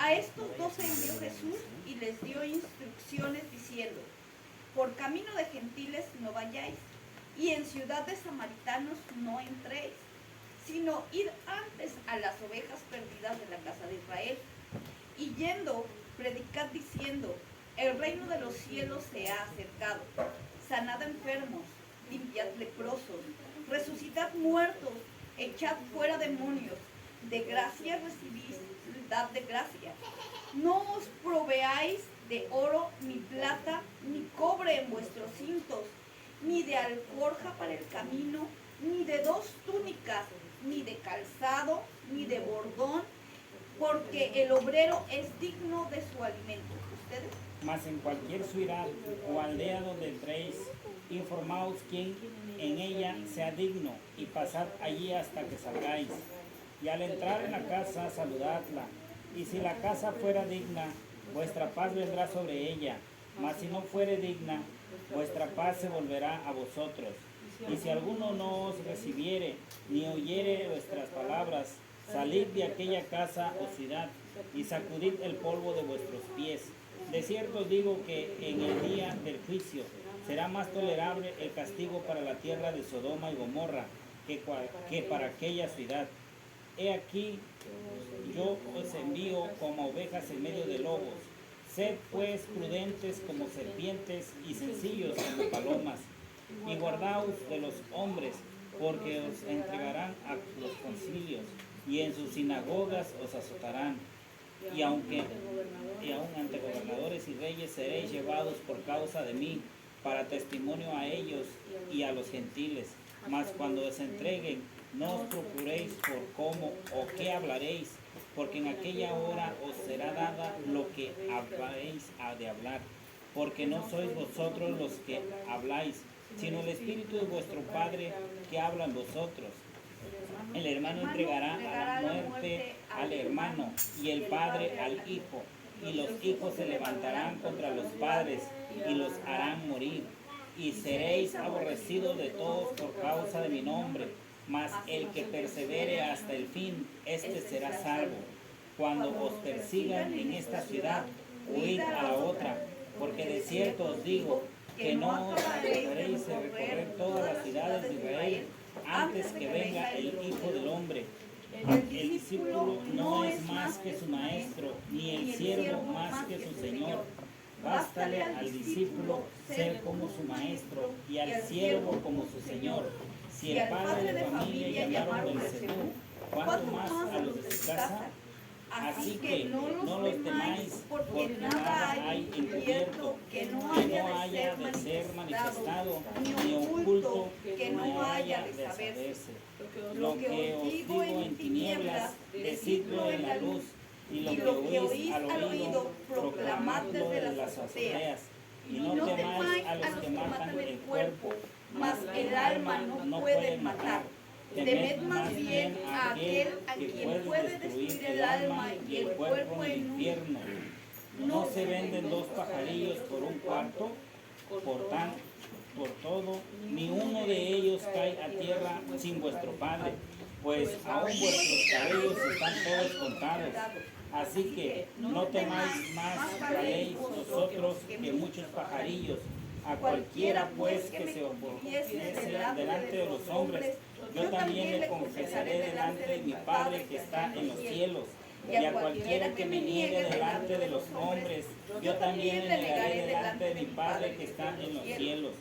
A estos 12 envió Jesús y les dio instrucciones diciendo: por camino de gentiles no vayáis, y en ciudad de samaritanos no entréis, sino id antes a las ovejas perdidas de la casa de Israel. Y yendo, predicad diciendo: el reino de los cielos se ha acercado. Sanad enfermos, limpiad leprosos, resucitad muertos, echad fuera demonios. De gracia recibís, dad de gracia. No os proveáis de oro, ni plata, ni cobre en vuestros cintos, ni de alforja para el camino, ni de 2 túnicas, ni de calzado, ni de bordón, porque el obrero es digno de su alimento. ¿Ustedes? Mas en cualquier ciudad o aldea donde entréis, informaos quién en ella sea digno, y pasad allí hasta que salgáis. Y al entrar en la casa, saludadla. Y si la casa fuera digna, vuestra paz vendrá sobre ella. Mas si no fuere digna, vuestra paz se volverá a vosotros. Y si alguno no os recibiere, ni oyere vuestras palabras, salid de aquella casa o ciudad, y sacudid el polvo de vuestros pies. De cierto os digo que en el día del juicio será más tolerable el castigo para la tierra de Sodoma y Gomorra que para aquella ciudad. He aquí, yo os envío como ovejas en medio de lobos. Sed pues prudentes como serpientes y sencillos como palomas. Y guardaos de los hombres, porque os entregarán a los concilios, y en sus sinagogas os azotarán. Y aún ante gobernadores y reyes seréis llevados por causa de mí, para testimonio a ellos y a los gentiles. Mas cuando os entreguen, no os procuréis por cómo o qué hablaréis, porque en aquella hora os será dada lo que habréis de hablar, porque no sois vosotros los que habláis, sino el Espíritu de vuestro Padre que habla en vosotros. El hermano entregará a la muerte al hermano, y el padre al hijo, y los hijos se levantarán contra los padres y los harán morir. Y seréis aborrecidos de todos por causa de mi nombre, mas el que persevere hasta el fin, éste será salvo. Cuando os persigan en esta ciudad, huid a la otra, porque de cierto os digo que no os acabaréis de recorrer todas las ciudades de Israel antes que venga el Hijo del Hombre. El discípulo no es más que su maestro, ni el siervo más que su señor. Bástale al discípulo ser como su maestro y al siervo como su señor. Si el padre de familia llamaron Belcebú, ¿cuánto más a los de su casa? Así que no los temáis, porque nada hay encubierto que no haya de ser manifestado, ni oculto que no haya de saberse. Lo que os digo en tinieblas, decidlo en la luz, y lo que oís al oído, proclamad desde las azoteas. Y no temáis a los que matan el cuerpo, mas el alma no pueden matar. Temed más bien a aquel a quien puede destruir el alma y el cuerpo en el infierno. ¿No se venden 2 pajarillos por un cuarto? Por todo, ni uno de ellos cae a tierra sin vuestro Padre, pues aún vuestros cabellos están todos contados. Así que no temáis más, valéis vosotros que muchos pajarillos. A cualquiera pues que se confiese delante de los hombres, yo también le confesaré delante de mi Padre que está en los cielos. Y a cualquiera que me niegue delante de los hombres, yo también le negaré delante de mi Padre que está en los cielos.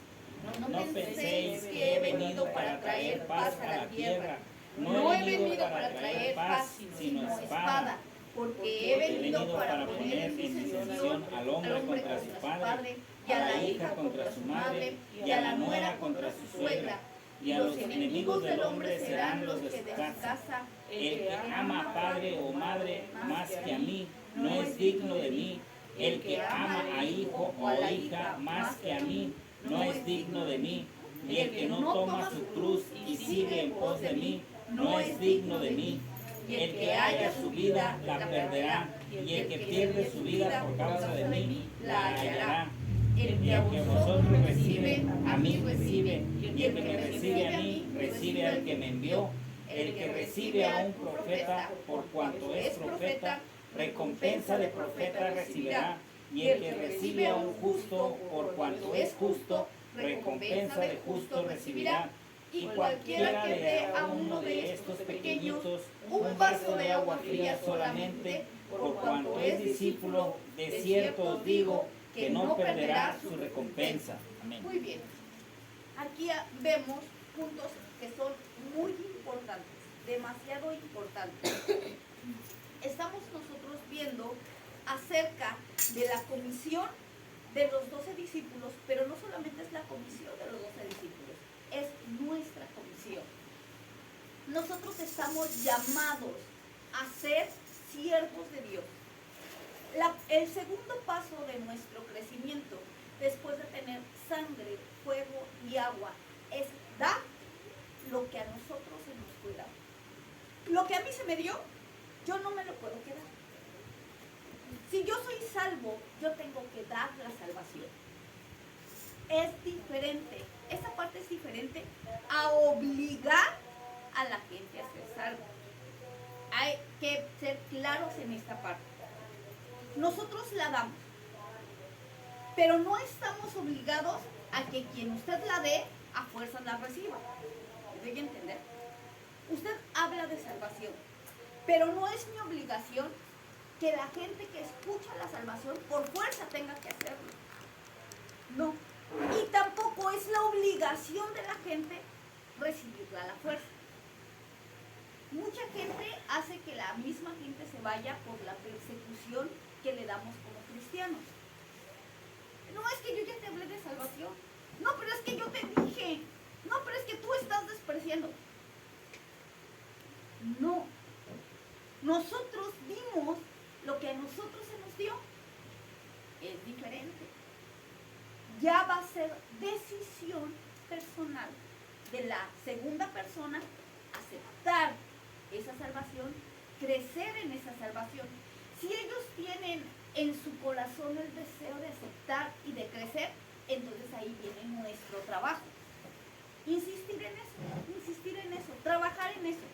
No penséis que he venido para traer paz a la tierra. No he venido para traer paz, sino espada. Porque he venido para poner en disposición al hombre contra su padre, y a la hija contra su madre, y a la nuera contra su suegra. Y a los enemigos del hombre serán los de su casa. El que ama a padre o madre más que a mí, no es digno de mí. El que ama a hijo o a hija más que a mí, no es digno de mí. Y el que no toma su cruz y sigue en pos de mí, no es digno de mí. El que haya su vida la perderá, y el que pierde su vida por causa de mí la hallará. El que a vosotros recibe, a mí recibe, y el que me recibe a mí, recibe al que me envió. El que recibe a un profeta, por cuanto es profeta, recompensa de profeta recibirá, y el que recibe a un justo por cuanto es justo, recompensa de justo recibirá. Y cualquiera que dé a uno de estos pequeñitos un vaso de agua fría solamente, por cuanto es discípulo, de cierto os digo que no perderá su recompensa. Amén. Muy bien. Aquí vemos puntos que son muy importantes, demasiado importantes. Estamos nosotros viendo acerca de la comisión de los 12 discípulos, pero no solamente es la comisión de los 12 discípulos, es nuestra comisión. Nosotros estamos llamados a ser siervos de Dios. El segundo paso de nuestro crecimiento, después de tener sangre, fuego y agua, es dar lo que a nosotros se nos fue dado. Lo que a mí se me dio, yo no me lo puedo quedar. Si yo soy salvo, yo tengo que dar la salvación. Es diferente, esa parte es diferente a obligar a la gente a ser salvo. Hay que ser claros en esta parte. Nosotros la damos, pero no estamos obligados a que quien usted la dé, a fuerzas la reciba. ¿Me debe entender? Usted habla de salvación, pero no es mi obligación que la gente que escucha la salvación por fuerza tenga que hacerlo. No. Y tampoco es la obligación de la gente recibirla a la fuerza. Mucha gente hace que la misma gente se vaya por la persecución que le damos como cristianos. No, es que yo ya te hablé de salvación. No, pero es que yo te dije. No, pero es que tú estás despreciando. No. Nosotros dimos lo que a nosotros se nos dio. Es diferente. Ya va a ser decisión personal de la segunda persona aceptar esa salvación, crecer en esa salvación. Si ellos tienen en su corazón el deseo de aceptar y de crecer, entonces ahí viene nuestro trabajo. Insistir en eso, trabajar en eso.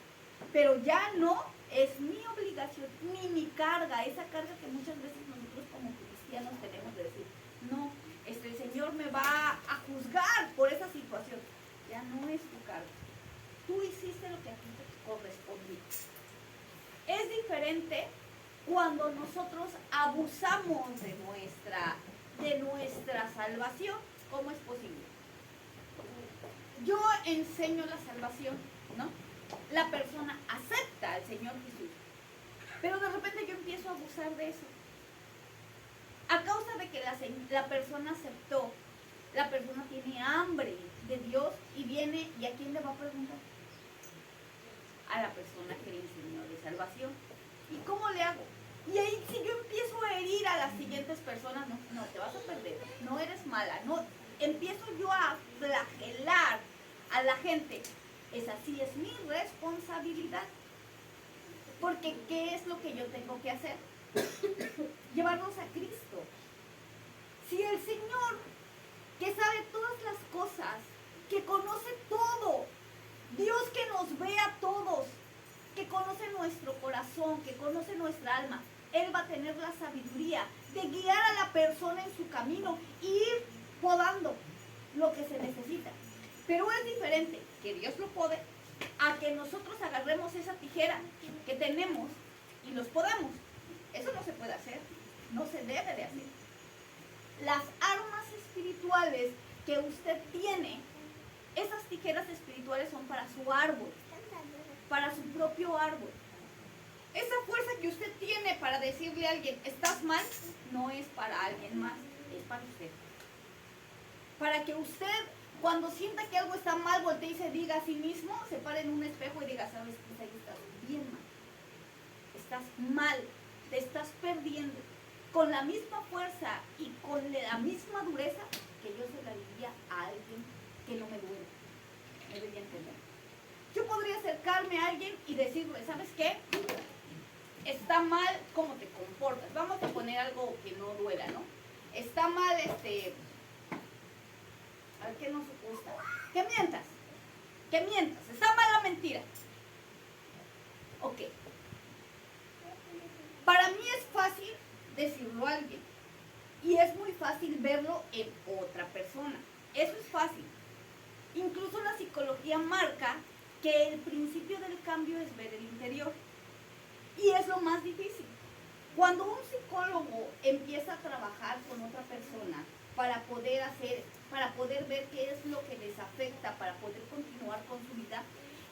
Pero ya no es mi obligación ni mi carga, esa carga que muchas veces nosotros como cristianos tenemos de decir, no, el Señor me va a juzgar por esa situación. Ya no es tu carga. Tú hiciste lo que a ti te correspondía. Es diferente cuando nosotros abusamos de nuestra salvación. ¿Cómo es posible? Yo enseño la salvación, ¿no? La persona acepta al Señor Jesús, pero de repente yo empiezo a abusar de eso. A causa de que la persona aceptó, la persona tiene hambre de Dios y viene, ¿y a quién le va a preguntar? A la persona que le enseñó de salvación. ¿Y cómo le hago? Y ahí si yo empiezo a herir a las siguientes personas, no, te vas a perder, no eres mala, no, empiezo yo a flagelar a la gente. Es así, es mi responsabilidad. Porque ¿qué es lo que yo tengo que hacer? Llevarlos a Cristo. Si el Señor, que sabe todas las cosas, que conoce todo, Dios que nos ve a todos, que conoce nuestro corazón, que conoce nuestra alma, Él va a tener la sabiduría de guiar a la persona en su camino e ir podando lo que se necesita. Pero es diferente que Dios lo pode a que nosotros agarremos esa tijera que tenemos y los podamos. Eso no se puede hacer, no se debe de hacer. Las armas espirituales que usted tiene, esas tijeras espirituales son para su árbol, para su propio árbol. Esa fuerza que usted tiene para decirle a alguien, estás mal, no es para alguien más, es para usted. Para que usted, cuando sienta que algo está mal, voltee y se diga a sí mismo, se pare en un espejo y diga, sabes que ahí estás bien mal. Estás mal, te estás perdiendo. Con la misma fuerza y con la misma dureza que yo se la diría a alguien que no me duele. Me debería entender. Yo podría acercarme a alguien y decirle, ¿sabes qué? Está mal cómo te comportas. Vamos a poner algo que no duela, ¿no? Está mal, a ver, ¿qué nos gusta? Que mientas. Está mal la mentira. Ok. Para mí decirlo a alguien. Y es muy fácil verlo en otra persona. Eso es fácil. Incluso la psicología marca que el principio del cambio es ver el interior. Y es lo más difícil. Cuando un psicólogo empieza a trabajar con otra persona para poder ver qué es lo que les afecta, para poder continuar con su vida,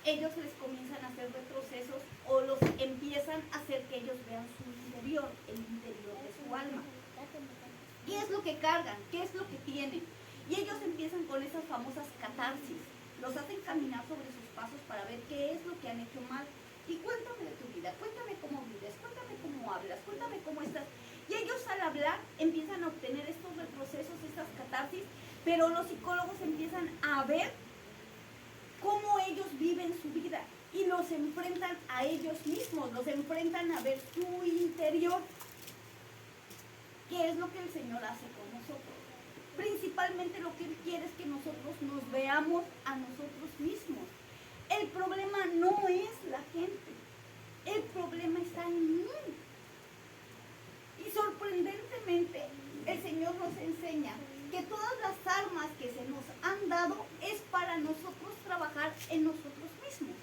ellos les comienzan a hacer retrocesos o los empiezan a hacer que ellos vean su interior, el interior de su alma. ¿Qué es lo que cargan? ¿Qué es lo que tienen? Y ellos empiezan con esas famosas catarsis. Los hacen caminar sobre sus pasos para ver qué es lo que han hecho mal. Y cuéntame de tu vida, cuéntame cómo vives, cuéntame cómo hablas, cuéntame cómo estás. Y ellos al hablar empiezan a obtener estos retrocesos, estas catarsis, pero los psicólogos empiezan a ver cómo ellos viven su vida y los enfrentan a ellos mismos, los enfrentan a ver su interior. ¿Qué es lo que el Señor hace con nosotros? Principalmente lo que Él quiere es que nosotros nos veamos a nosotros mismos. El problema no es la gente, el problema está en mí. Y sorprendentemente, el Señor nos enseña que todas las armas que se nos han dado es para nosotros trabajar en nosotros mismos.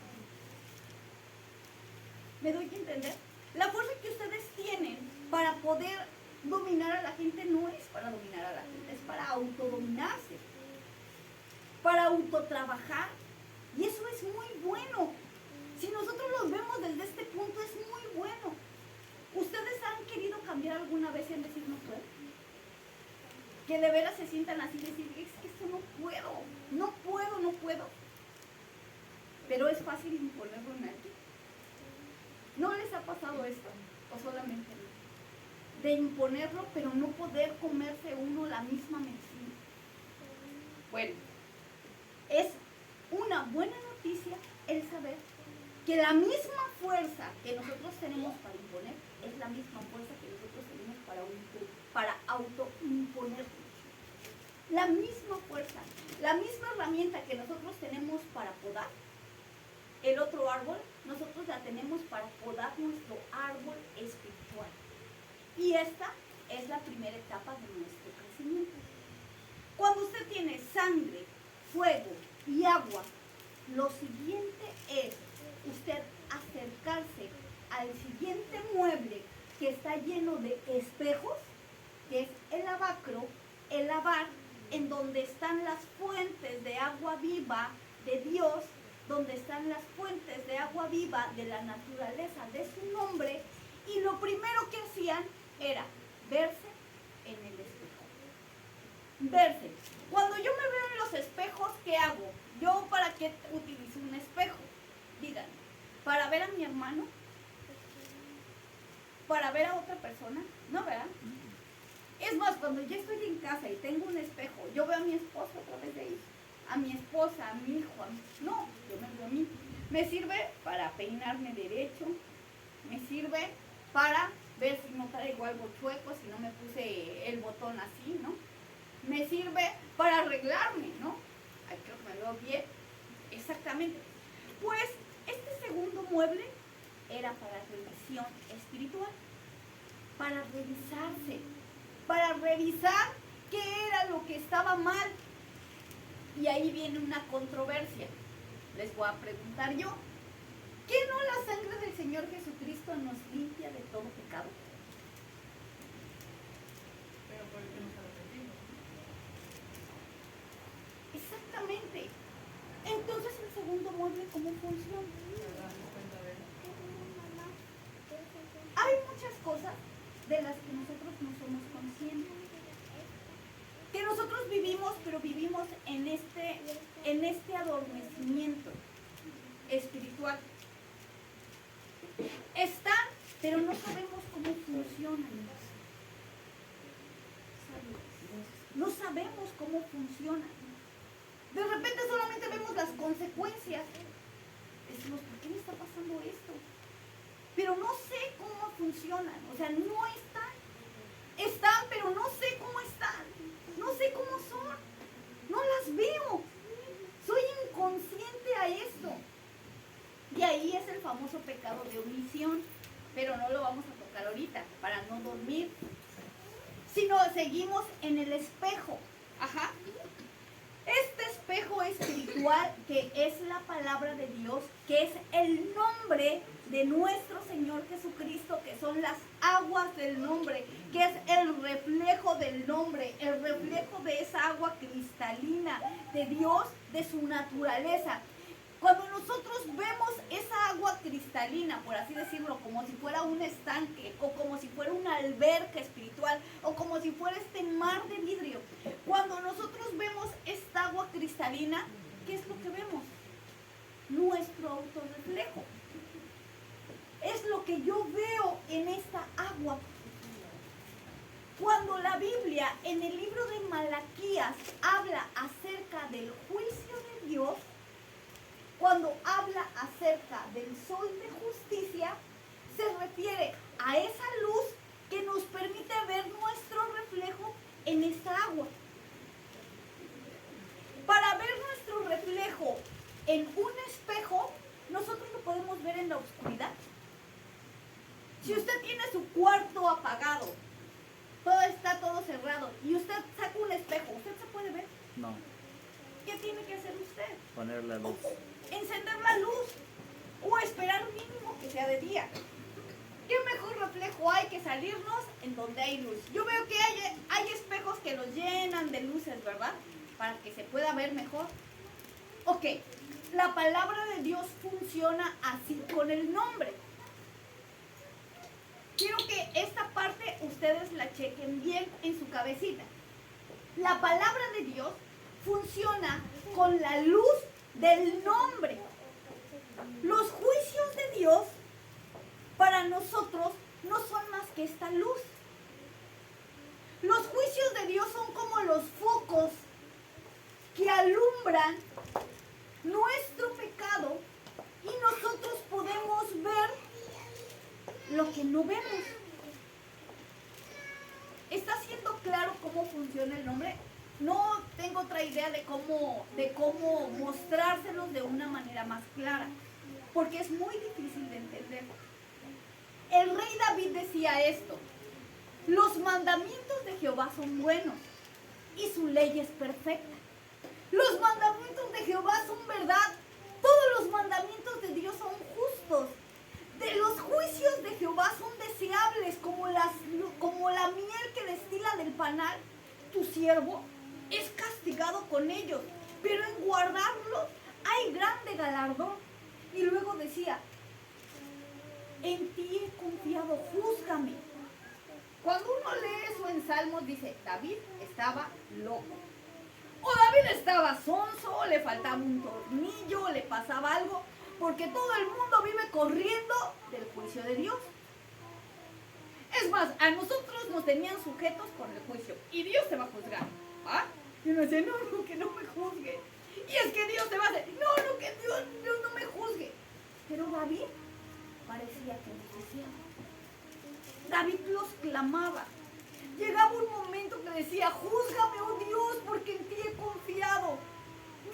¿Me doy a entender? La fuerza que ustedes tienen para poder dominar a la gente no es para dominar a la gente, es para autodominarse, para autotrabajar. Y eso es muy bueno. Si nosotros los vemos desde este punto, es muy bueno. ¿Ustedes han querido cambiar alguna vez y han decir no puedo? Que de veras se sientan así y decir, es que esto no puedo, no puedo, no puedo. Pero es fácil imponerlo en alguien. ¿No les ha pasado esto? ¿O solamente no? De imponerlo, pero no poder comerse uno la misma medicina. Bueno, es una buena noticia el saber que la misma fuerza que nosotros tenemos para imponer es la misma fuerza que nosotros tenemos para autoimponernos. La misma fuerza, la misma herramienta que nosotros tenemos para podar el otro árbol, nosotros la tenemos para podar nuestro árbol espiritual. Y esta es la primera etapa de nuestro crecimiento. Cuando usted tiene sangre, fuego y agua, lo siguiente es usted acercarse al siguiente mueble que está lleno de espejos, que es el lavacro, el lavar, en donde están las fuentes de agua viva de Dios, donde están las fuentes de agua viva de la naturaleza de su nombre, y lo primero que hacían era verse en el espejo. Verse. Cuando yo me veo en los espejos, ¿qué hago? ¿Yo para qué utilizo un espejo? Díganme. ¿Para ver a mi hermano? ¿Para ver a otra persona? No, ¿verdad? Es más, cuando yo estoy en casa y tengo un espejo, yo veo a mi esposo a través de ahí, a mi esposa, a mi hijo, no, yo me veo a mí. Me sirve para peinarme derecho, me sirve para ver si no traigo algo chueco, si no me puse el botón así, ¿no? Me sirve para arreglarme, ¿no? Ay, creo que me veo bien. Exactamente. Pues este segundo mueble era para revisión espiritual, para revisarse, para revisar qué era lo que estaba mal. Y ahí viene una controversia. Les voy a preguntar yo, ¿qué no la sangre del Señor Jesucristo nos limpia de todo pecado? Pero por el que nos arrepentimos. Exactamente. Entonces el segundo mueble, ¿cómo funciona? Hay muchas cosas de las que nosotros no somos conscientes. Que nosotros vivimos, pero vivimos en este adormecimiento espiritual. Están, pero no sabemos cómo funcionan. No sabemos cómo funcionan. De repente solamente vemos las consecuencias. Decimos, ¿por qué me está pasando esto? Pero no sé cómo funcionan. O sea, no están. Están, pero no sé cómo están. No sé cómo son. No las veo. Soy inconsciente a esto. Y ahí es el famoso pecado de omisión. Pero no lo vamos a tocar ahorita, para no dormir sino seguimos en el espejo. Ajá. Este espejo espiritual que es la palabra de Dios, que es el nombre de nuestro Señor Jesucristo, que son las aguas del nombre, que es el reflejo del nombre, el reflejo de esa agua cristalina de Dios, de su naturaleza. Cuando nosotros vemos esa agua cristalina, por así decirlo, como si fuera un estanque, o como si fuera una alberca espiritual, o como si fuera este mar de vidrio, cuando nosotros vemos esta agua cristalina, ¿qué es lo que vemos? Nuestro autorreflejo. Es lo que yo veo en esta agua. Cuando la Biblia, en el libro de Malaquías, habla acerca del juicio de Dios, cuando habla acerca del sol de justicia, se refiere a esa luz que nos permite ver nuestro reflejo en esta agua. Para ver nuestro reflejo en un espejo, nosotros lo podemos ver en la oscuridad. Si usted tiene su cuarto apagado, está todo cerrado, y usted saca un espejo, ¿usted se puede ver? No, ¿Qué tiene que hacer usted? poner la luz. Encender la luz o esperar mínimo que sea de día. ¿Qué mejor reflejo hay que salirnos en donde hay luz? Yo veo que hay espejos que los llenan de luces, ¿verdad? Para que se pueda ver mejor. Ok, la palabra de Dios funciona así con el nombre. Quiero que esta parte ustedes la chequen bien en su cabecita. La palabra de Dios funciona con la luz del nombre. Los juicios de Dios para nosotros no son más que esta luz. Los juicios de Dios son como los focos que alumbran nuestro pecado y nosotros podemos ver lo que no vemos. ¿Está siendo claro cómo funciona el nombre? No tengo otra idea de cómo mostrárselos de una manera más clara, porque es muy difícil de entender. El rey David decía esto: los mandamientos de Jehová son buenos y su ley es perfecta. Los mandamientos de Jehová son verdad. Todos los mandamientos de Dios son justos. De los juicios de Jehová son deseables como la miel que destila del panal. Tu siervo es castigado con ellos, pero en guardarlos hay grande galardón. Y luego decía: en ti he confiado, júzgame. Cuando uno lee eso en Salmos, dice: David estaba loco, o David estaba sonso, le faltaba un tornillo, le pasaba algo, porque todo el mundo vive corriendo del juicio de Dios. Es más, a nosotros nos tenían sujetos con el juicio, y Dios te va a juzgar. ¿Ah? Y uno dice: no, que no me juzgue. Y es que Dios te va a decir: no, que Dios no me juzgue. Pero David parecía que no decía. David los clamaba. Llegaba un momento que decía: júzgame, oh Dios, porque en ti he confiado.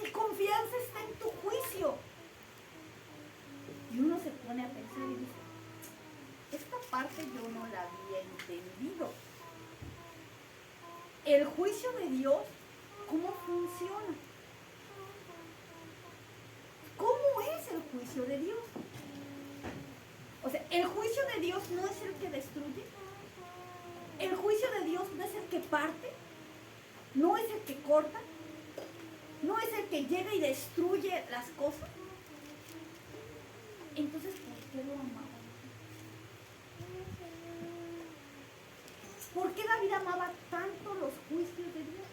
Mi confianza está en tu juicio. Y uno se pone a pensar y dice: esta parte yo no la había entendido. El juicio de Dios, ¿cómo funciona? ¿Cómo es el juicio de Dios? O sea, el juicio de Dios no es el que destruye. El juicio de Dios no es el que parte. No es el que corta. No es el que llega y destruye las cosas. Entonces, ¿por qué lo amaba? ¿Por qué David amaba tanto los juicios de Dios?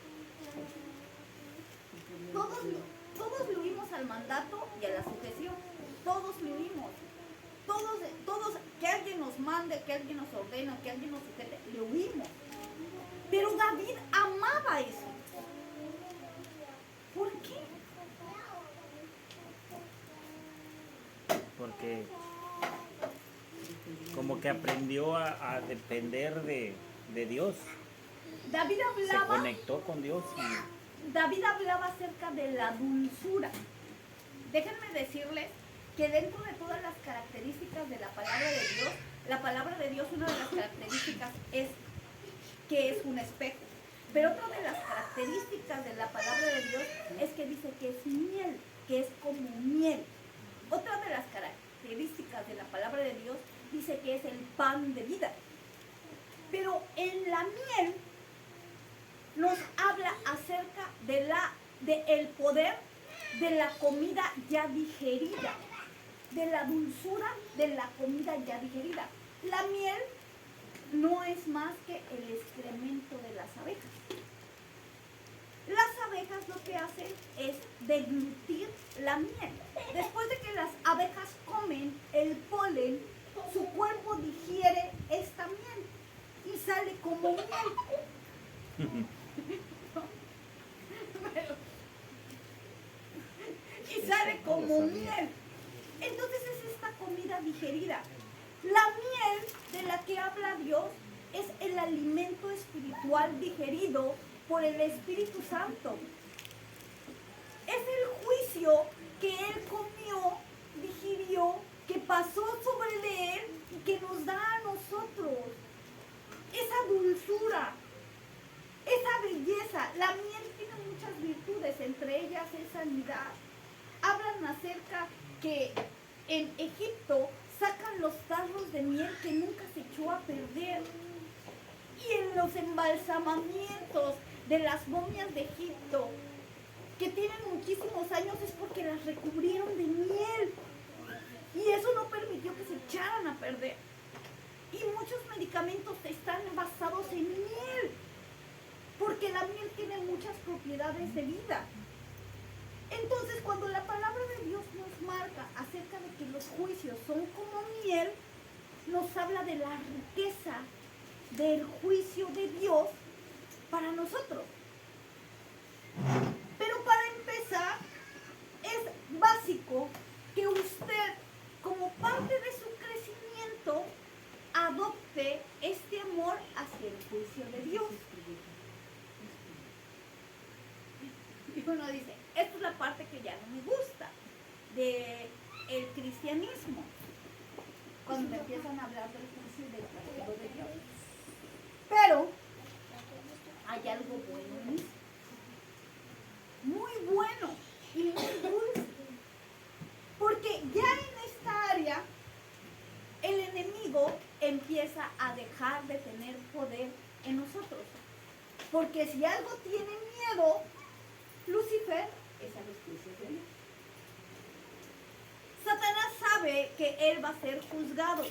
Todos le huimos al mandato y a la sujeción. Todos le huimos. Todos, que alguien nos mande, que alguien nos ordene, que alguien nos sujete, le huimos. Pero David amaba eso. ¿Por qué? Porque como que aprendió a depender de Dios. David Se hablaba, conectó con Dios y David hablaba acerca de la dulzura. Déjenme decirles que dentro de todas las características de la palabra de Dios, una de las características es que es un espejo. Pero otra de las características de la palabra de Dios es que dice que es miel, que es como miel. Otra de las características de la palabra de Dios dice que es el pan de vida. Pero en la miel nos habla acerca de el poder de la comida ya digerida, de la dulzura de la comida ya digerida. La miel no es más que el excremento de las abejas. Las abejas lo que hacen es deglutir la miel. Después de que las abejas comen el polen, su cuerpo digiere esta miel y sale como miel. Y sale como miel. Entonces es esta comida digerida. La miel de la que habla Dios es el alimento espiritual digerido por el Espíritu Santo. Es el juicio que Él comió, digirió, que pasó sobre Él y que nos da a nosotros esa dulzura, esa belleza. La miel tiene muchas virtudes, entre ellas es sanidad. Hablan acerca que en Egipto sacan los tarros de miel que nunca se echó a perder. Y en los embalsamamientos de las momias de Egipto, que tienen muchísimos años, es porque las recubrieron de miel. Y eso no permitió que se echaran a perder. Y muchos medicamentos están basados en miel, porque la miel tiene muchas propiedades de vida. Entonces, cuando la palabra de Dios nos marca acerca de que los juicios son como miel, nos habla de la riqueza del juicio de Dios para nosotros. Pero para empezar, es básico que usted, como parte de su crecimiento, adopte este amor hacia el juicio de Dios. Y uno dice, esta es la parte que ya no me gusta del cristianismo, cuando empiezan a hablar del juicio y del castigo de Dios. Pero hay algo bueno en esto, muy bueno y muy dulce, porque ya en esta área el enemigo empieza a dejar de tener poder en nosotros, porque si algo tiene miedo Lucifer, es a los juicios de Dios. Satanás sabe que él va a ser juzgado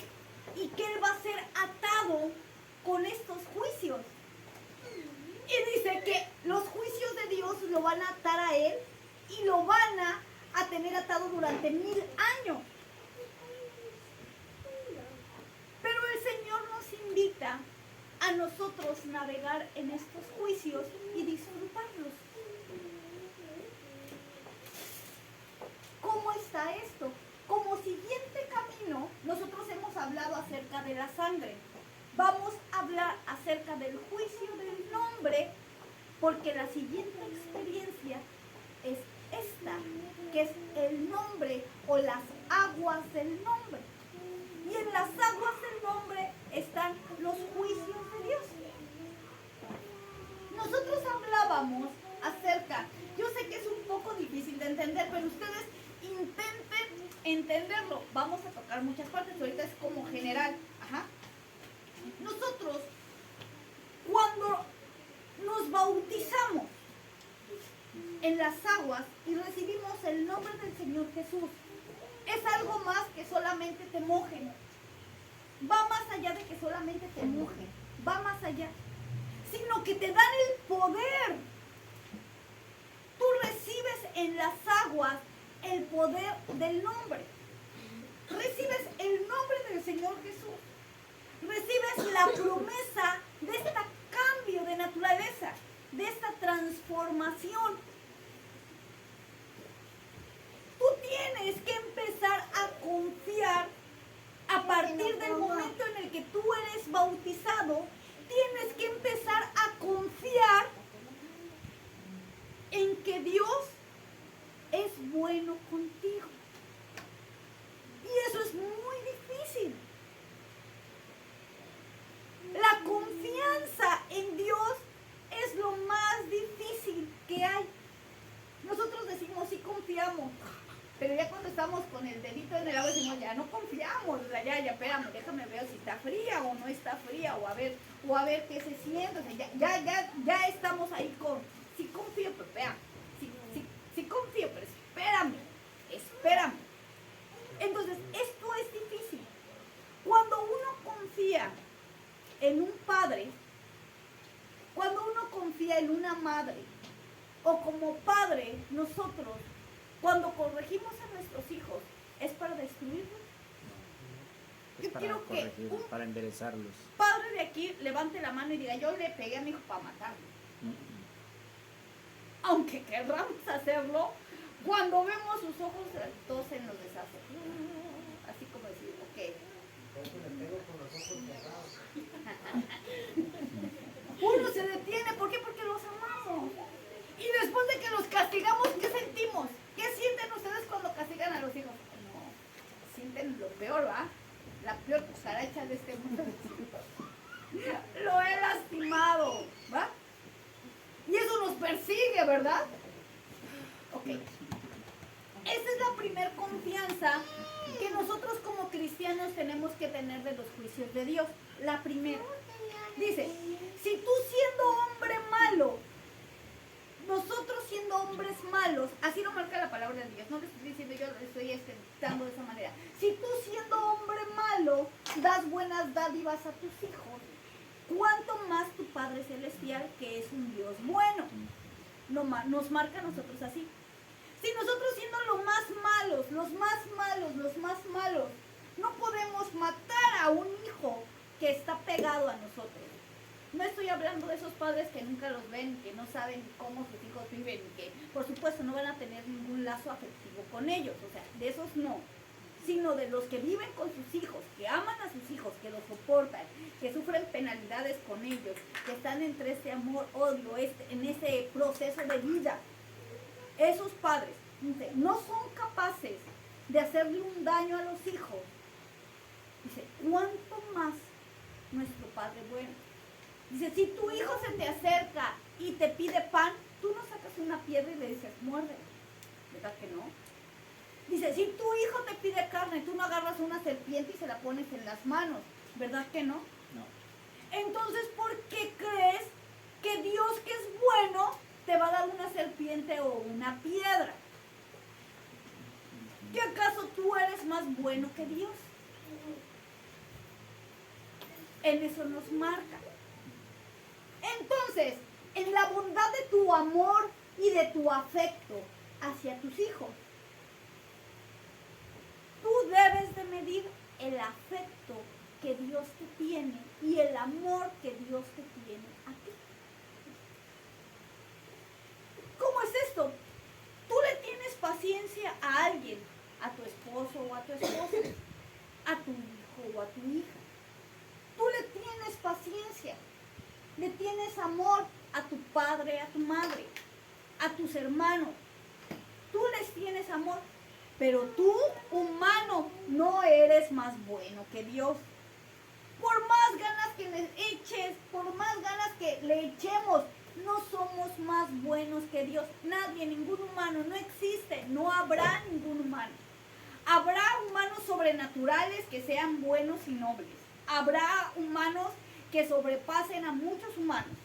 y que él va a ser atado con estos juicios. Y dice que los juicios de Dios lo van a atar a él y lo van a tener atado durante 1000 años. Pero el Señor nos invita a nosotros navegar en estos juicios y disfrutarlos. ¿Cómo está esto? Como siguiente camino, nosotros hemos hablado acerca de la sangre. Vamos a hablar acerca del juicio del nombre, porque la siguiente experiencia es esta, que es el nombre o las aguas del nombre. Y en las aguas del nombre están los juicios de Dios. Nosotros hablábamos acerca, yo sé que es un poco difícil de entender, pero ustedes intenten entenderlo. Vamos a tocar muchas partes, ahorita es como general. Nosotros, cuando nos bautizamos en las aguas y recibimos el nombre del Señor Jesús, es algo más que solamente te mojen. Va más allá de que solamente te mojen, va más allá, sino que te dan el poder. Tú recibes en las aguas el poder del nombre. Recibes el nombre del Señor Jesús. Recibes la promesa de este cambio de naturaleza, de esta transformación. Tú tienes que empezar a confiar a partir del momento en el que tú eres bautizado. Tienes que empezar a confiar en que Dios es bueno contigo. Y eso es muy difícil. La confianza en toalla, espérame, déjame ver si está fría o no está fría, o a ver qué se siente. O sea, ya estamos ahí con, sí confío, pero espérame, sí confío, pero espérame. Entonces, esto es difícil. Cuando uno confía en un padre, cuando uno confía en una madre, o como padre, nosotros, cuando corregimos a nuestros hijos, es para destruirlos. Es Yo para quiero que corregir, un para enderezarlos. padre de aquí levante la mano y diga, yo le pegué a mi hijo para matarlo. Aunque querramos hacerlo, cuando vemos sus ojos, todo se nos deshace. Así como decir, ok. Uno se detiene, ¿por qué? Porque los amamos. Y después de que los castigamos, ¿qué sentimos? ¿Qué sienten ustedes cuando castigan a los hijos? No, sienten lo peor, ¿va? La peor cucaracha de este mundo. Lo he lastimado, ¿va? Y eso nos persigue, ¿verdad? Ok. Esa es la primer confianza que nosotros como cristianos tenemos que tener de los juicios de Dios. La primera. Dice, si tú siendo hombre malo, nosotros siendo hombres malos, así lo marca la palabra de Dios, no le estoy diciendo yo, le estoy dando de esa manera. Si tú siendo hombre malo, das buenas dádivas a tus hijos, ¿cuánto más tu Padre Celestial, que es un Dios bueno? Nos marca a nosotros así. Si nosotros siendo los más malos, no podemos matar a un hijo que está pegado a nosotros. No estoy hablando de esos padres que nunca los ven, que no saben cómo sus hijos viven, que por supuesto no van a tener ningún lazo afectivo con ellos, o sea, de esos no, sino de los que viven con sus hijos, que aman a sus hijos, que los soportan, que sufren penalidades con ellos, que están entre este amor-odio, en ese proceso de vida. Esos padres no son capaces de hacerle un daño a los hijos. Dice, ¿cuánto más nuestro Padre bueno? Dice, si tu hijo se te acerca y te pide pan, tú no sacas una piedra y le dices, muerde. ¿Verdad que no? Dice, si tu hijo te pide carne, tú no agarras una serpiente y se la pones en las manos. ¿Verdad que no? No. Entonces, ¿por qué crees que Dios, que es bueno, te va a dar una serpiente o una piedra? ¿Qué acaso tú eres más bueno que Dios? En eso nos marca. Entonces, en la bondad de tu amor y de tu afecto hacia tus hijos, tú debes de medir el afecto que Dios te tiene y el amor que Dios te tiene a ti. ¿Cómo es esto? Tú le tienes paciencia a alguien, a tu esposo o a tu esposa, a tu hijo o a tu hija. Tú le tienes paciencia, le tienes amor a tu padre, a tu madre, a tus hermanos. Tú les tienes amor, pero tú, humano, no eres más bueno que Dios. Por más ganas que le eches, por más ganas que le echemos, no somos más buenos que Dios. Nadie, ningún humano, no existe, no habrá ningún humano. Habrá humanos sobrenaturales que sean buenos y nobles. Habrá humanos que sobrepasen a muchos humanos.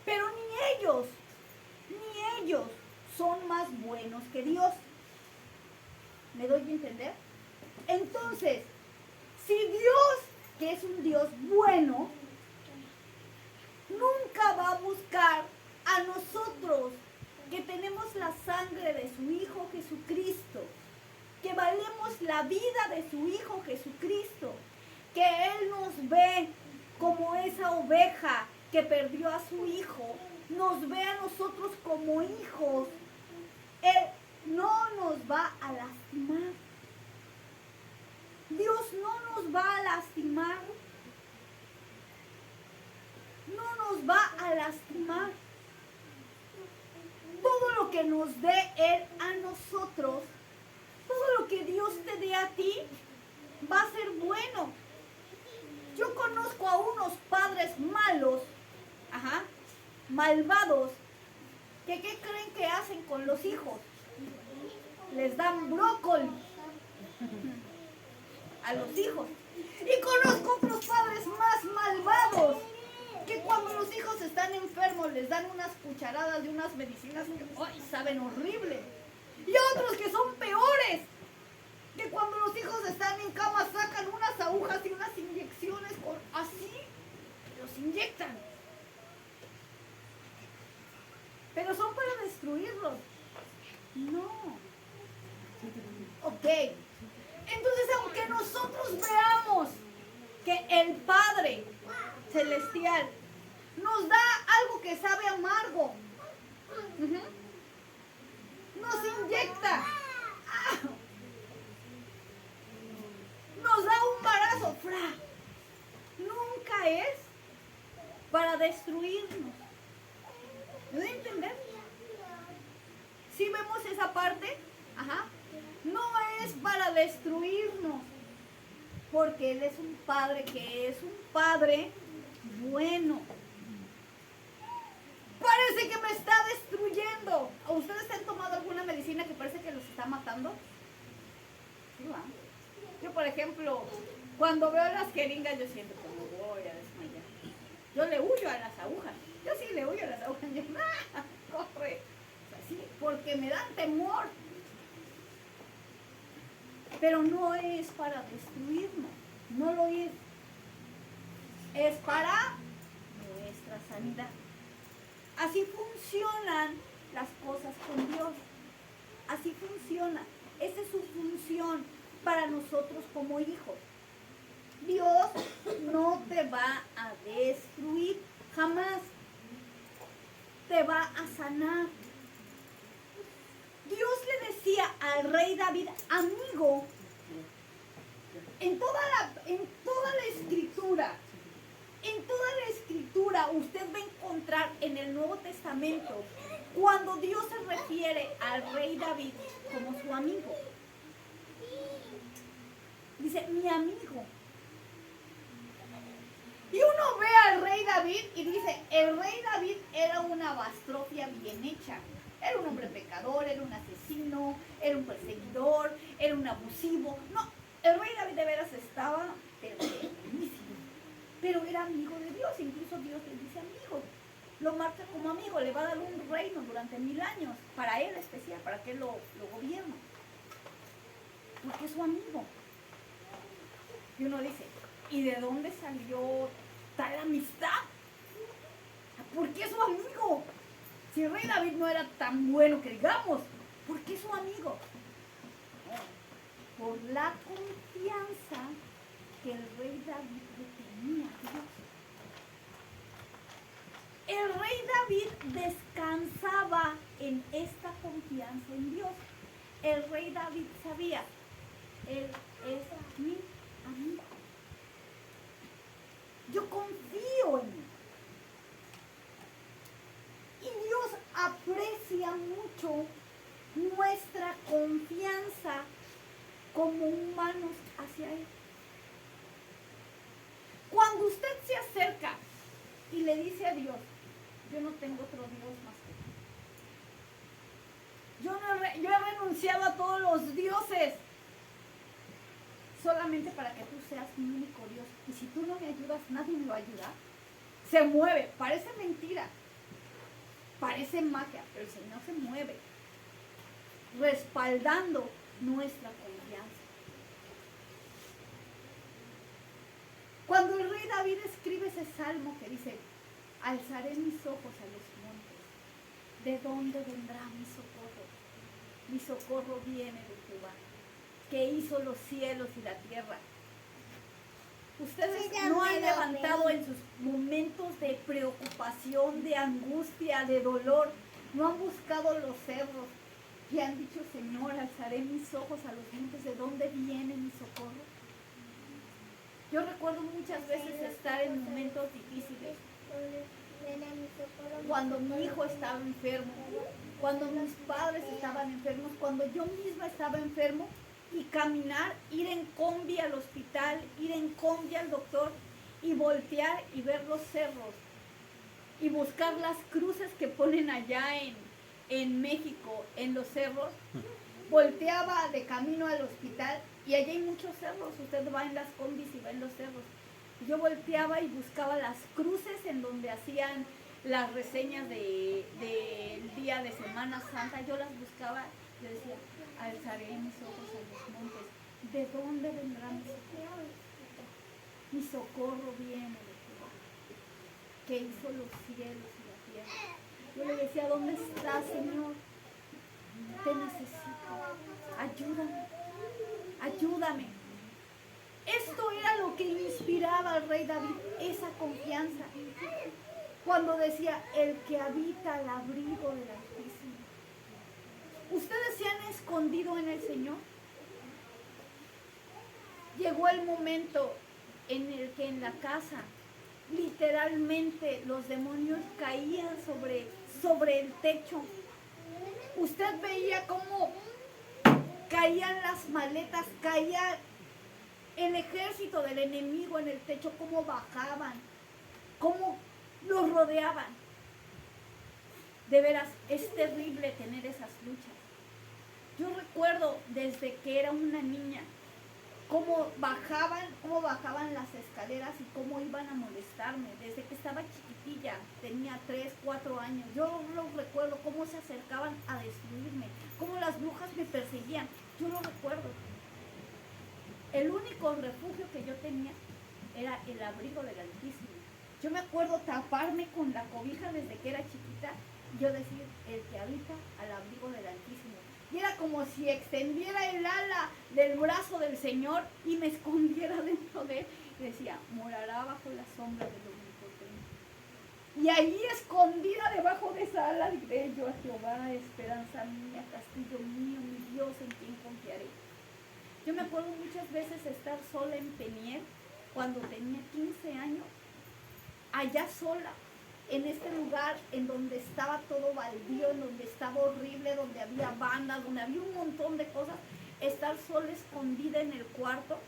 Pero ni ellos son más buenos que Dios. ¿Me doy a entender? Entonces, si Dios, que es un Dios bueno, nunca va a buscar a nosotros, que tenemos la sangre de su Hijo Jesucristo, que valemos la vida de su Hijo Jesucristo, que Él nos ve como esa oveja que perdió a su hijo, nos ve a nosotros como hijos. Él no nos va a lastimar. Dios no nos va a lastimar. No nos va a lastimar. Todo lo que nos dé Él a nosotros, todo lo que Dios te dé a ti, va a ser bueno. Yo conozco a unos padres malos, malvados, que ¿qué creen que hacen con los hijos? Les dan brócoli a los hijos. Y conozco otros padres más malvados que cuando los hijos están enfermos les dan unas cucharadas de unas medicinas que ¡ay! Saben horrible. Y otros que son peores, que cuando los hijos están en cama sacan unas agujas y unas inyecciones así, los inyectan. Pero son para destruirlos. No. Ok. Entonces, aunque nosotros veamos que el Padre Celestial nos da algo que sabe amargo, nos inyecta, nos da un embarazo, nunca es para destruirnos. ¿Me deben entender? Si vemos esa parte, no es para destruirnos, porque Él es un Padre que es un Padre bueno. Parece que me está destruyendo. ¿A ustedes han tomado alguna medicina que parece que los está matando? Sí, ¿va? Yo, por ejemplo, cuando veo las jeringas, yo siento que me voy a desmayar. Yo le huyo a las agujas. Yo sí le huyo a las agujas. Yo, corre. O sea, sí, porque me dan temor. Pero no es para destruirnos. No lo es. Es para nuestra sanidad. Así funcionan las cosas con Dios. Así funciona. Esa es su función para nosotros como hijos. Dios no te va a destruir jamás. Te va a sanar. Dios le decía al rey David, amigo, en toda la escritura, usted va a encontrar en el Nuevo Testamento cuando Dios se refiere al rey David como su amigo. Dice, mi amigo. Y uno ve al rey David y dice, el rey David era una bastrofia bien hecha. Era un hombre pecador, era un asesino, era un perseguidor, era un abusivo. No, el rey David de veras estaba buenísimo. Pero era amigo de Dios, incluso Dios le dice amigo. Lo marca como amigo, le va a dar un reino durante 1000 años, para él especial, para que él lo gobierne. Porque es su amigo. Y uno dice, ¿y de dónde salió tal amistad? ¿Por qué es su amigo? Si el rey David no era tan bueno que digamos, ¿por qué es su amigo? Por la confianza que el rey David le tenía a Dios. El rey David descansaba en esta confianza en Dios. El rey David sabía, él es mi amigo. Yo confío en él. Y Dios aprecia mucho nuestra confianza como humanos hacia Él. Cuando usted se acerca y le dice a Dios, yo no tengo otro Dios más que tú. Yo he renunciado a todos los dioses solamente para que tú seas mi único Dios. Y si tú no me ayudas, nadie me va a ayudar. Se mueve, parece mentira. Parece magia, pero el Señor se mueve, respaldando nuestra confianza. Cuando el rey David escribe ese salmo que dice, alzaré mis ojos a los montes, ¿de dónde vendrá mi socorro? Mi socorro viene de Jehová, que hizo los cielos y la tierra. Ustedes no han levantado en sus momentos de preocupación, de angustia, de dolor, no han buscado los cerros y han dicho, Señor, alzaré mis ojos a los montes, ¿de dónde viene mi socorro? Yo recuerdo muchas veces estar en momentos difíciles, cuando mi hijo estaba enfermo, cuando mis padres estaban enfermos, cuando yo misma estaba enfermo, y caminar, ir en combi al hospital, ir en combi al doctor y voltear y ver los cerros y buscar las cruces que ponen allá en México, en los cerros. Volteaba de camino al hospital Y allí hay muchos cerros, usted va en las combis y va en los cerros. Yo volteaba y buscaba las cruces en donde hacían las reseñas del día de Semana Santa. Yo las buscaba, yo decía, alzaré mis ojos a los montes. ¿De dónde vendrá mi socorro? Mi socorro viene de Jehová, que hizo los cielos y la tierra. Yo le decía, ¿dónde estás, Señor? Te necesito. Ayúdame. Ayúdame. Esto era lo que inspiraba al rey David, esa confianza. Cuando decía, el que habita al abrigo del Altísimo. ¿Ustedes se han escondido en el Señor? Llegó el momento en el que en la casa, literalmente, los demonios caían sobre el techo. Usted veía cómo caían las maletas, caía el ejército del enemigo en el techo, cómo bajaban, cómo los rodeaban. De veras, es terrible tener esas luchas. Yo recuerdo desde que era una niña, cómo bajaban las escaleras y cómo iban a molestarme. Desde que estaba chiquitilla, tenía 3, 4 años. Yo lo recuerdo, cómo se acercaban a destruirme, cómo las brujas me perseguían. Yo lo recuerdo. El único refugio que yo tenía era el abrigo del Altísimo. Yo me acuerdo taparme con la cobija desde que era chiquita y yo decir, el que habita al abrigo del Altísimo. Y era como si extendiera el ala del brazo del Señor y me escondiera dentro de él. Y decía, morará bajo la sombra del Omnipotente. Y ahí escondida debajo de esa ala diré yo a Jehová, esperanza mía, castillo mío, mi Dios en quien confiaré. Yo me acuerdo muchas veces estar sola en Peniel cuando tenía 15 años, allá sola, en este lugar en donde estaba todo baldío, en donde estaba horrible, donde había bandas, donde había un montón de cosas, estar sola escondida en el cuarto,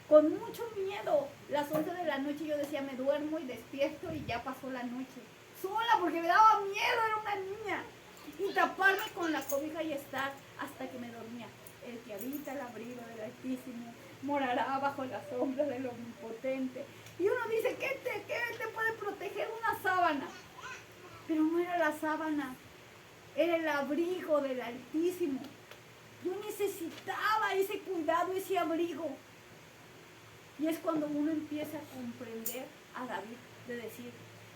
con mucho miedo. Las 11 de la noche yo decía, me duermo y despierto y ya pasó la noche. Sola porque me daba miedo, era una niña. Y taparme con la cobija y estar hasta que me dormía. El que habita el abrigo del Altísimo morará bajo la sombra del Omnipotente. Y uno dice, ¿qué te puede proteger una sábana? Pero no era la sábana, era el abrigo del Altísimo. Yo necesitaba ese cuidado, ese abrigo. Y es cuando uno empieza a comprender a David, de decir,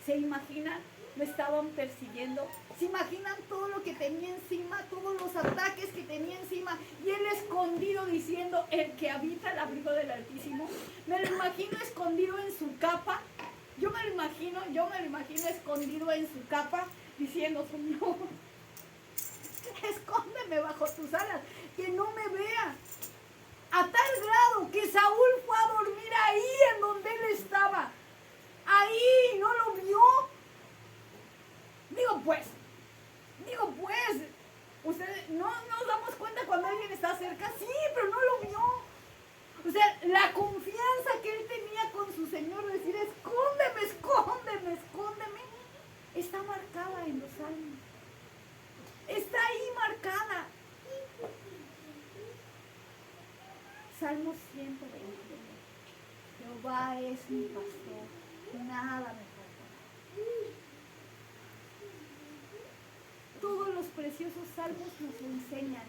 ¿se imaginan? Me estaban persiguiendo. ¿Se imaginan todo lo que tenía encima? Todos los ataques que tenía encima. Y él escondido diciendo, el que habita el abrigo del Altísimo. Me lo imagino escondido en su capa. Yo me lo imagino escondido en su capa diciendo, Señor, escóndeme bajo tus alas, que no me vea. A tal grado que Saúl fue a dormir ahí en donde él estaba. Ahí, no lo vio. Digo pues, ustedes no nos damos cuenta cuando alguien está cerca, sí, pero no lo vio. O sea, la confianza que él tenía con su Señor, decir, escóndeme, escóndeme, escóndeme, está marcada en los salmos. Está ahí marcada. Salmo 120. Jehová es mi pastor, nada me faltará. Todos los preciosos salmos nos enseñan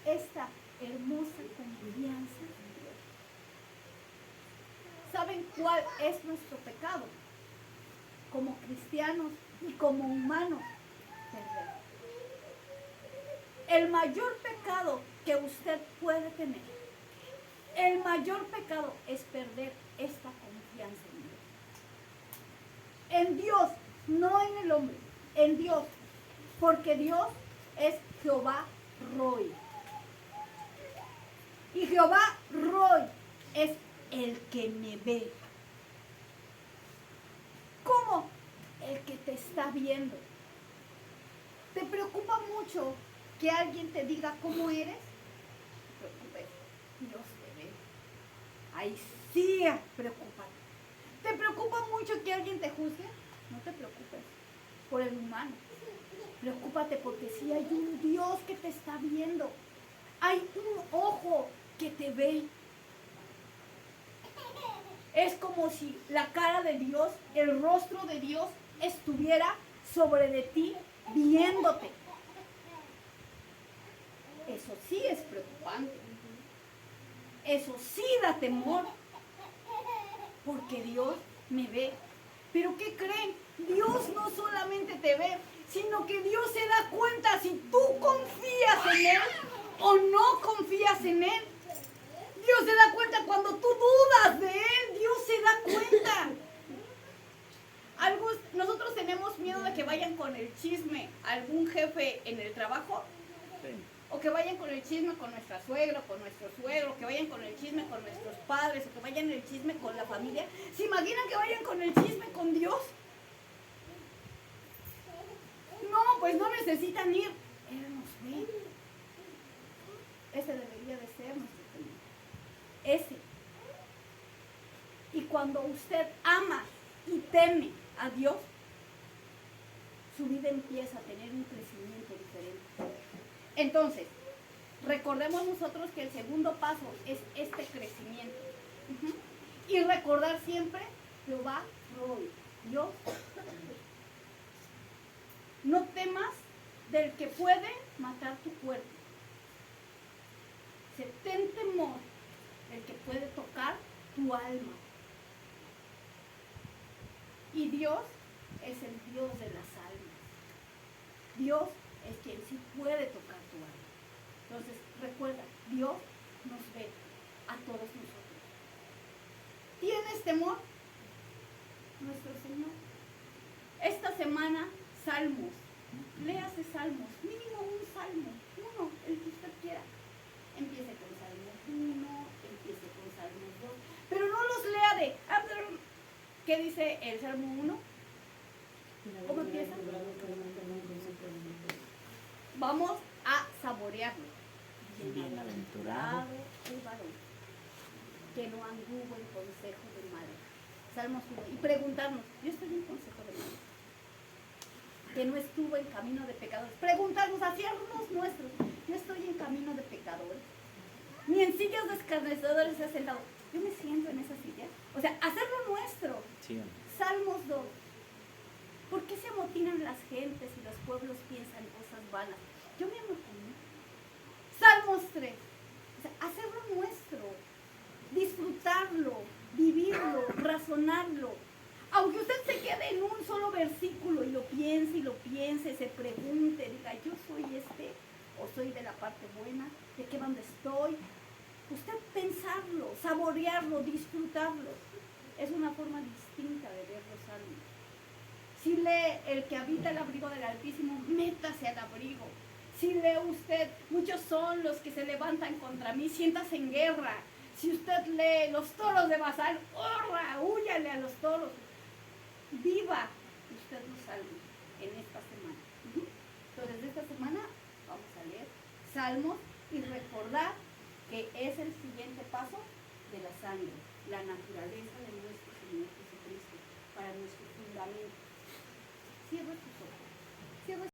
esta hermosa confianza en Dios. ¿Saben cuál es nuestro pecado? Como cristianos y como humanos, perder. El mayor pecado que usted puede tener, el mayor pecado es perder esta confianza en Dios. En Dios, no en el hombre, en Dios. Porque Dios es Jehová Roy. Y Jehová Roy es el que me ve. ¿Cómo? El que te está viendo. ¿Te preocupa mucho que alguien te diga cómo eres? No te preocupes, Dios te ve. Ahí sí, preocúpate. ¿Te preocupa mucho que alguien te juzgue? No te preocupes por el humano. Preocúpate porque sí hay un Dios que te está viendo. Hay un ojo porque te ve. Es como si la cara de Dios, el rostro de Dios estuviera sobre de ti, viéndote. Eso sí es preocupante. Eso sí da temor. Porque Dios me ve. Pero ¿qué creen? Dios no solamente te ve, sino que Dios se da cuenta si tú confías en Él o no confías en Él. Dios se da cuenta cuando tú dudas de Él. Dios se da cuenta. Nosotros tenemos miedo de que vayan con el chisme a algún jefe en el trabajo. Sí. O que vayan con el chisme con nuestra suegra, con nuestro suegro, que vayan con el chisme con nuestros padres, o que vayan el chisme con la familia. ¿Se imaginan que vayan con el chisme con Dios? No, pues no necesitan ir. Él nos ve. Ese debería de ser nuestro Señor. Ese. Y cuando usted ama y teme a Dios, su vida empieza a tener un crecimiento diferente. Entonces, recordemos nosotros que el segundo paso es este crecimiento. Y recordar siempre, Jehová Roy, Dios. No temas del que puede matar tu cuerpo. Ten temor del que puede tocar tu alma. Y Dios es el Dios de las almas. Dios es quien sí puede tocar tu alma. Entonces, recuerda, Dios nos ve a todos nosotros. ¿Tienes temor? Nuestro Señor. Esta semana, salmos. Léase salmos. Mínimo un salmo. Uno, el que usted quiera. Empiece con Salmo 1, empiece con Salmo 2. Pero no los lea de... ¿Qué dice el Salmo 1? ¿Cómo empieza? Vamos a saborearlo. Bienaventurado el varón que no anduvo en consejo de malos. Salmos 1. Y preguntarnos, yo estoy en consejo de malos. Que no estuvo en camino de pecadores. Preguntarnos, hacernos nuestros. Yo estoy en camino de pecadores. Ni en sillas de escarnecedores he sentado. Yo me siento en esa silla. O sea, hacerlo nuestro. Sí. Salmos 2. ¿Por qué se amotinan las gentes y los pueblos piensan cosas vanas? Yo me amotino. Salmos 3. O sea, hacerlo nuestro. Disfrutarlo, vivirlo, razonarlo. Aunque usted se quede en un solo versículo y lo piense, se pregunte, diga, yo soy o soy de la parte buena, de qué bando estoy. Usted pensarlo, saborearlo, disfrutarlo. Es una forma distinta de ver los salmos. Si lee el que habita el abrigo del Altísimo, métase al abrigo. Si lee usted, muchos son los que se levantan contra mí, siéntase en guerra. Si usted lee los toros de Basán, ¡horra! ¡Húyale a los toros! Viva usted los salmos en esta semana. Entonces, esta semana vamos a leer salmos y recordar que es el siguiente paso de la sangre, la naturaleza de nuestro Señor Jesucristo, para nuestro fundamento. Cierra tus ojos.